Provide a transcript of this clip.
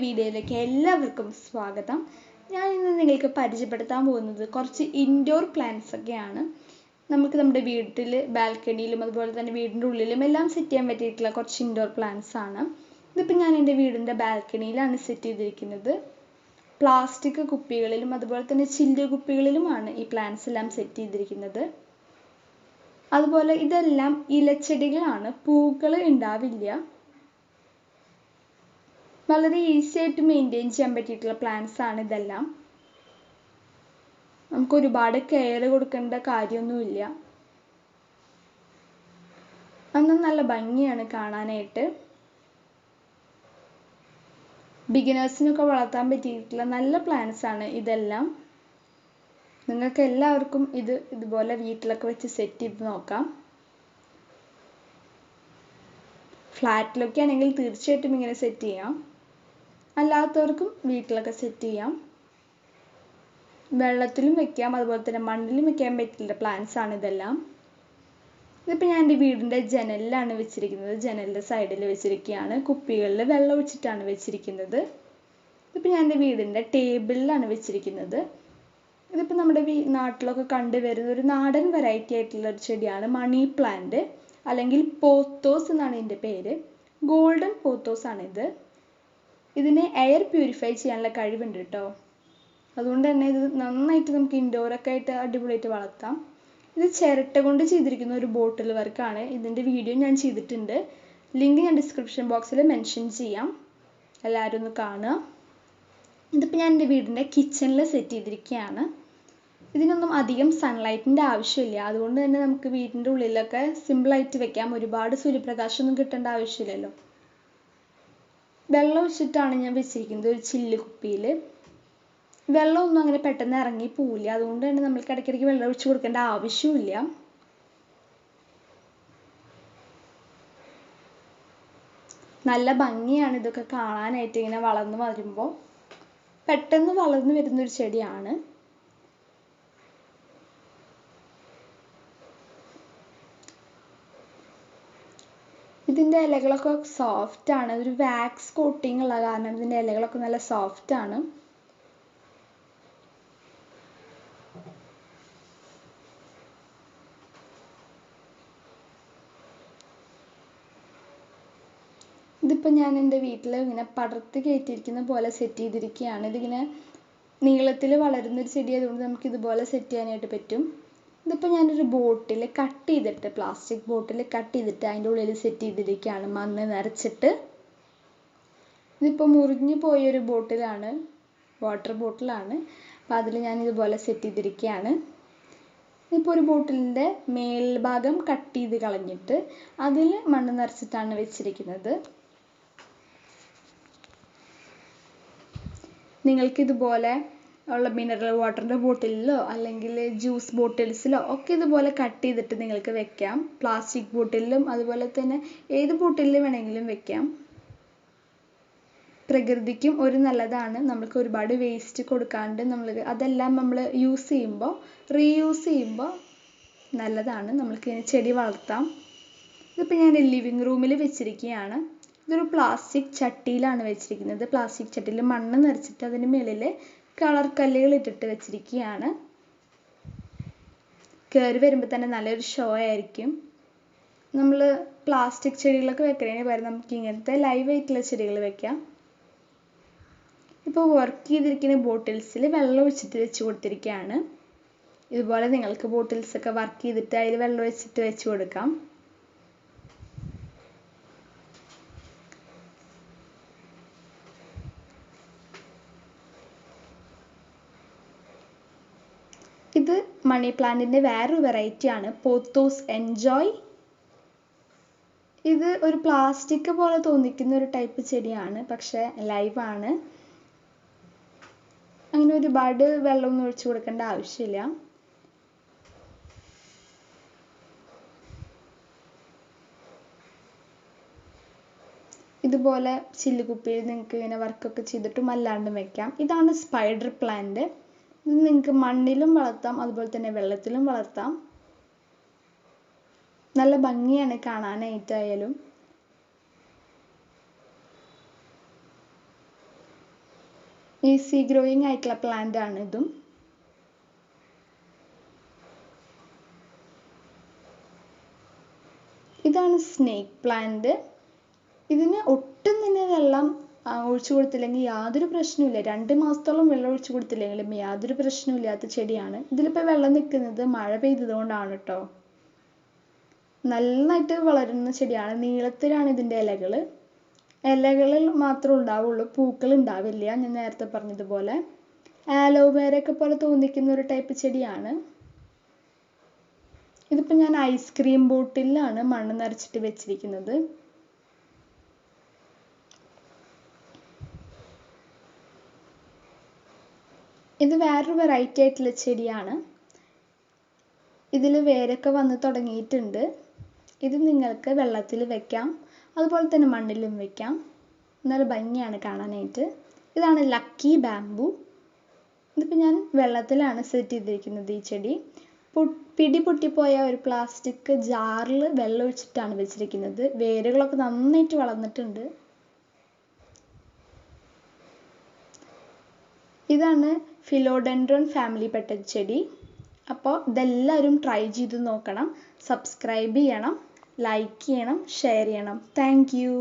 വീഡിയോയിലേക്ക് എല്ലാവർക്കും സ്വാഗതം. ഞാൻ ഇന്ന് നിങ്ങൾക്ക് പരിചയപ്പെടുത്താൻ പോകുന്നത് കുറച്ച് ഇൻഡോർ പ്ലാന്റ്സ് ഒക്കെയാണ്. നമുക്ക് നമ്മുടെ വീട്ടിൽ ബാൽക്കണിയിലും അതുപോലെ തന്നെ വീടിൻ്റെ ഉള്ളിലും എല്ലാം സെറ്റ് ചെയ്യാൻ പറ്റിയിട്ടുള്ള കുറച്ച് ഇൻഡോർ പ്ലാന്റ്സ് ആണ്. ഇതിപ്പോൾ ഞാൻ എൻ്റെ വീടിൻ്റെ ബാൽക്കണിയിലാണ് സെറ്റ് ചെയ്തിരിക്കുന്നത്. പ്ലാസ്റ്റിക് കുപ്പികളിലും അതുപോലെ തന്നെ ചില്ല് കുപ്പികളിലുമാണ് ഈ പ്ലാന്റ്സ് എല്ലാം സെറ്റ് ചെയ്തിരിക്കുന്നത്. അതുപോലെ ഇതെല്ലാം ഇലച്ചെടികളാണ്, പൂക്കൾ ഉണ്ടാവില്ല. വളരെ ഈസി ആയിട്ട് മെയിൻറ്റെയിൻ ചെയ്യാൻ പറ്റിയിട്ടുള്ള പ്ലാന്റ്സ് ആണ് ഇതെല്ലാം. നമുക്ക് ഒരുപാട് കെയർ കൊടുക്കേണ്ട കാര്യമൊന്നുമില്ല. അന്ന് നല്ല ഭംഗിയാണ് കാണാനായിട്ട്. ബിഗിനേഴ്സിനൊക്കെ വളർത്താൻ പറ്റിയിട്ടുള്ള നല്ല പ്ലാന്റ്സ് ആണ് ഇതെല്ലാം. നിങ്ങൾക്ക് എല്ലാവർക്കും ഇതുപോലെ വീട്ടിലൊക്കെ വെച്ച് സെറ്റ് ചെയ്ത് നോക്കാം. ഫ്ലാറ്റിലൊക്കെ ആണെങ്കിൽ തീർച്ചയായിട്ടും ഇങ്ങനെ സെറ്റ് ചെയ്യാം. അല്ലാത്തവർക്കും വീട്ടിലൊക്കെ സെറ്റ് ചെയ്യാം. വെള്ളത്തിലും വെക്കാം, അതുപോലെ തന്നെ മണ്ണിലും വെക്കാൻ പറ്റില്ല പ്ലാന്റ്സ് ആണ് ഇതെല്ലാം. ഇതിപ്പോൾ ഞാൻ എൻ്റെ വീടിൻ്റെ ജനലിലാണ് വെച്ചിരിക്കുന്നത്. ജനലിൻ്റെ സൈഡിൽ വെച്ചിരിക്കുകയാണ്. കുപ്പികളിൽ വെള്ളം ഒഴിച്ചിട്ടാണ് വെച്ചിരിക്കുന്നത്. ഇതിപ്പോൾ ഞാൻ എൻ്റെ വീടിൻ്റെ ടേബിളിലാണ് വെച്ചിരിക്കുന്നത്. ഇതിപ്പോൾ നമ്മുടെ നാട്ടിലൊക്കെ കണ്ടുവരുന്ന ഒരു നാടൻ വെറൈറ്റി ആയിട്ടുള്ള ഒരു ചെടിയാണ് മണി പ്ലാന്റ്, അല്ലെങ്കിൽ പോത്തോസ് എന്നാണ് ഇതിൻ്റെ പേര്. ഗോൾഡൻ പോത്തോസ് ആണിത്. ഇതിന് എയർ പ്യൂരിഫൈ ചെയ്യാനുള്ള കഴിവുണ്ട് കേട്ടോ. അതുകൊണ്ട് തന്നെ ഇത് നന്നായിട്ട് നമുക്ക് ഇൻഡോറൊക്കെ ആയിട്ട് അടിപൊളിയായിട്ട് വളർത്താം. ഇത് ചിരട്ട കൊണ്ട് ചെയ്തിരിക്കുന്ന ഒരു ബോട്ടിൽ വർക്കാണ്. ഇതിൻ്റെ വീഡിയോ ഞാൻ ചെയ്തിട്ടുണ്ട്. ലിങ്ക് ഞാൻ ഡിസ്ക്രിപ്ഷൻ ബോക്സിൽ മെൻഷൻ ചെയ്യാം. എല്ലാവരും ഒന്ന് കാണുക. ഇതിപ്പോൾ ഞാൻ എൻ്റെ വീടിൻ്റെ കിച്ചണിൽ സെറ്റ് ചെയ്തിരിക്കുകയാണ്. ഇതിനൊന്നും അധികം സൺലൈറ്റിൻ്റെ ആവശ്യമില്ല. അതുകൊണ്ട് തന്നെ നമുക്ക് വീടിൻ്റെ ഉള്ളിലൊക്കെ സിമ്പിളായിട്ട് വെക്കാം. ഒരുപാട് സൂര്യപ്രകാശമൊന്നും കിട്ടേണ്ട ആവശ്യമില്ലല്ലോ. വെള്ളം ഒഴിച്ചിട്ടാണ് ഞാൻ വെച്ചിരിക്കുന്നത് ഒരു ചില്ല് കുപ്പിയിൽ. വെള്ളമൊന്നും അങ്ങനെ പെട്ടെന്ന് ഇറങ്ങി പോവില്ല. അതുകൊണ്ട് തന്നെ നമ്മൾക്ക് ഇടയ്ക്കിടയ്ക്ക് വെള്ളം ഒഴിച്ച് കൊടുക്കേണ്ട ആവശ്യമില്ല. നല്ല ഭംഗിയാണ് ഇതൊക്കെ കാണാനായിട്ട്. ഇങ്ങനെ വളർന്നു വരുമ്പോൾ പെട്ടെന്ന് വളർന്നു വരുന്നൊരു ചെടിയാണ്. ഇതിൻ്റെ ഇലകളൊക്കെ സോഫ്റ്റ് ആണ്. ഒരു വാക്സ് കോട്ടിംഗ് ഉള്ള കാരണം ഇതിൻ്റെ ഇലകളൊക്കെ നല്ല സോഫ്റ്റ് ആണ്. ഇതിപ്പോൾ ഞാൻ എൻ്റെ വീട്ടിൽ ഇങ്ങനെ പടർത്തി കയറ്റിയിരിക്കുന്ന പോലെ സെറ്റ് ചെയ്തിരിക്കുകയാണ്. ഇതിങ്ങനെ നീളത്തിൽ വളരുന്നൊരു ചെടി ആയതുകൊണ്ട് നമുക്ക് ഇതുപോലെ സെറ്റ് ചെയ്യാനായിട്ട് പറ്റും. ഇതിപ്പോൾ ഞാനൊരു ബോട്ടിൽ കട്ട് ചെയ്തിട്ട്, പ്ലാസ്റ്റിക് ബോട്ടിൽ കട്ട് ചെയ്തിട്ട് അതിൻ്റെ ഉള്ളിൽ സെറ്റ് ചെയ്തിരിക്കുകയാണ്, മണ്ണ് നിറച്ചിട്ട്. ഇതിപ്പോൾ മുറിഞ്ഞു പോയൊരു ബോട്ടിലാണ്, വാട്ടർ ബോട്ടിലാണ്. അപ്പോൾ അതിൽ ഞാൻ ഇതുപോലെ സെറ്റ് ചെയ്തിരിക്കുകയാണ്. ഇപ്പോൾ ഒരു ബോട്ടിലിൻ്റെ മേൽഭാഗം കട്ട് ചെയ്ത് കളഞ്ഞിട്ട് അതിൽ മണ്ണ് നിറച്ചിട്ടാണ് വെച്ചിരിക്കുന്നത്. നിങ്ങൾക്ക് ഇതുപോലെ ഉള്ള മിനറൽ വാട്ടറിൻ്റെ ബോട്ടിലിലോ അല്ലെങ്കിൽ ജ്യൂസ് ബോട്ടിൽസിലോ ഒക്കെ ഇതുപോലെ കട്ട് ചെയ്തിട്ട് നിങ്ങൾക്ക് വെക്കാം. പ്ലാസ്റ്റിക് ബോട്ടിലും അതുപോലെ തന്നെ ഏത് ബോട്ടിലിൽ വേണമെങ്കിലും വെക്കാം. പ്രകൃതിക്കും ഒരു നല്ലതാണ്. നമുക്ക് ഒരുപാട് വേസ്റ്റ് കൊടുക്കാണ്ട് അതെല്ലാം നമ്മൾ യൂസ് ചെയ്യുമ്പോൾ, റീയൂസ് ചെയ്യുമ്പോൾ നല്ലതാണ്. നമ്മൾക്ക് ഇങ്ങനെ ചെടി വളർത്താം. ഇതിപ്പോൾ ഞാൻ ലിവിങ് റൂമിൽ വെച്ചിരിക്കുകയാണ്. ഇതൊരു പ്ലാസ്റ്റിക് ചട്ടിയിലാണ് വെച്ചിരിക്കുന്നത്. പ്ലാസ്റ്റിക് ചട്ടിയിൽ മണ്ണ് നിറച്ചിട്ട് അതിന് മുകളിൽ കളർ കല്ലുകൾ ഇട്ടിട്ട് വെച്ചിരിക്കുകയാണ്. കയറി വരുമ്പോൾ തന്നെ നല്ലൊരു ഷോ ആയിരിക്കും. നമ്മൾ പ്ലാസ്റ്റിക് ചെടികളൊക്കെ വെക്കുന്നതിന് പകരം നമുക്ക് ഇങ്ങനത്തെ ലൈവ് ആയിട്ടുള്ള ചെടികൾ വെക്കാം. ഇപ്പോൾ വർക്ക് ചെയ്തിരിക്കുന്ന ബോട്ടിൽസിൽ വെള്ളം ഒഴിച്ചിട്ട് വെച്ച് കൊടുത്തിരിക്കുകയാണ്. ഇതുപോലെ നിങ്ങൾക്ക് ബോട്ടിൽസൊക്കെ വർക്ക് ചെയ്തിട്ട് അതിൽ വെള്ളം ഒഴിച്ചിട്ട് വെച്ച് കൊടുക്കാം. ഇത് മണി പ്ലാന്റിൻ്റെ വേറൊരു വെറൈറ്റിയാണ്, പോത്തോസ് എൻജോയ്. ഇത് ഒരു പ്ലാസ്റ്റിക് പോലെ തോന്നിക്കുന്ന ഒരു ടൈപ്പ് ചെടിയാണ്, പക്ഷേ ലൈവാണ്. അങ്ങനെ ഒരുപാട് വെള്ളമൊന്നും ഒഴിച്ചു കൊടുക്കേണ്ട ആവശ്യമില്ല. ഇതുപോലെ ചില്ലുകുപ്പിയിൽ നിങ്ങൾക്ക് ഇങ്ങനെ വർക്കൊക്കെ ചെയ്തിട്ടും അല്ലാണ്ടും വെക്കാം. ഇതാണ് സ്പൈഡർ പ്ലാന്റ്. ഇത് നിങ്ങൾക്ക് മണ്ണിലും വളർത്താം, അതുപോലെ തന്നെ വെള്ളത്തിലും വളർത്താം. നല്ല ഭംഗിയാണ് കാണാനായിട്ടായാലും. ഈസി ഗ്രോയിങ് ആയിട്ടുള്ള പ്ലാന്റ് ആണ് ഇതും. ഇതാണ് സ്നേക്ക് പ്ലാന്റ്. ഇതിന് ഒട്ടും തന്നെ വെള്ളം ഒഴിച്ചു കൊടുത്തില്ലെങ്കിൽ യാതൊരു പ്രശ്നവുമില്ല. 2 മാസത്തോളം വെള്ളം ഒഴിച്ചു കൊടുത്തില്ലെങ്കിലും യാതൊരു പ്രശ്നവുമില്ലാത്ത ചെടിയാണ്. ഇതിലിപ്പോൾ വെള്ളം നിൽക്കുന്നത് മഴ പെയ്തതുകൊണ്ടാണ് കേട്ടോ. നന്നായിട്ട് വളരുന്ന ചെടിയാണ്. നീളത്തിലാണ് ഇതിൻ്റെ ഇലകൾ. ഇലകളിൽ മാത്രമേ ഉണ്ടാവുള്ളൂ, പൂക്കൾ ഉണ്ടാവില്ല. ഞാൻ നേരത്തെ പറഞ്ഞതുപോലെ ആലോവേരയൊക്കെ പോലെ തോന്നിക്കുന്ന ഒരു ടൈപ്പ് ചെടിയാണ്. ഇതിപ്പോൾ ഞാൻ ഐസ്ക്രീം ബോട്ടിലാണ് മണ്ണ് നിറച്ചിട്ട് വെച്ചിരിക്കുന്നത്. ഇത് വേറൊരു വെറൈറ്റി ആയിട്ടുള്ള ചെടിയാണ്. ഇതിൽ വേരൊക്കെ വന്ന് തുടങ്ങിയിട്ടുണ്ട്. ഇത് നിങ്ങൾക്ക് വെള്ളത്തിൽ വെക്കാം, അതുപോലെ തന്നെ മണ്ണിലും വെക്കാം. നല്ല ഭംഗിയാണ് കാണാനായിട്ട്. ഇതാണ് ലക്കി ബാംബു. ഇതിപ്പോൾ ഞാൻ വെള്ളത്തിലാണ് സെറ്റ് ചെയ്തിരിക്കുന്നത്. ഈ ചെടി പിടി പൊട്ടിപ്പോയ ഒരു പ്ലാസ്റ്റിക് ജാറിൽ വെള്ളം ഒഴിച്ചിട്ടാണ് വെച്ചിരിക്കുന്നത്. വേരുകളൊക്കെ നന്നായിട്ട് വളർന്നിട്ടുണ്ട്. ഇതാണ് ഫിലോഡെൻഡ്രോൺ ഫാമിലിപ്പെട്ട ചെടി. അപ്പോൾ ഇതെല്ലാവരും ട്രൈ ചെയ്ത് നോക്കണം. സബ്സ്ക്രൈബ് ചെയ്യണം, ലൈക്ക് ചെയ്യണം, ഷെയർ ചെയ്യണം. Thank you.